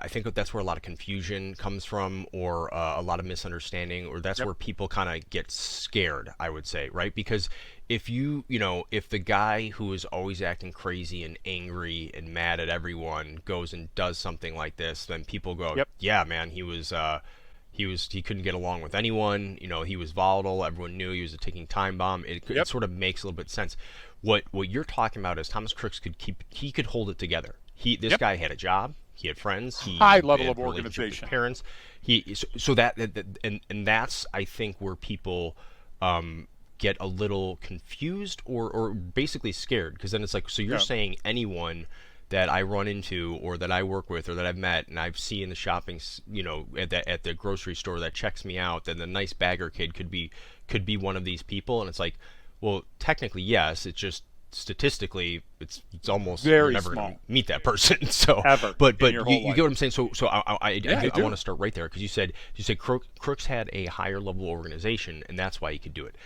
I think that's where a lot of confusion comes from, or a lot of misunderstanding, or that's Yep. where people kind of get scared, I would say, right? Because if if the guy who is always acting crazy and angry and mad at everyone goes and does something like this, then people go, Yep. yeah, man, he couldn't get along with anyone. He was volatile. Everyone knew he was a ticking time bomb. It Yep. sort of makes a little bit sense. What you're talking about is Thomas Crooks he could hold it together. This Yep. guy had a job. He had friends. High He level had of a relationship with his organization. parents. So and that's, I think, where people get a little confused, or basically scared, because then it's like, so you're Yeah. saying anyone that I run into or that I work with or that I've met and I've seen in the shopping, at the grocery store, that checks me out, then the nice bagger kid could be one of these people. And it's like, well, technically yes, it's just statistically it's almost, you're Very never going small. to meet that person. So Ever but in your you, whole you life. get what I'm saying. So Yeah, I I do. want to start right there, because you said Crooks had a higher level organization, and that's why he could do it.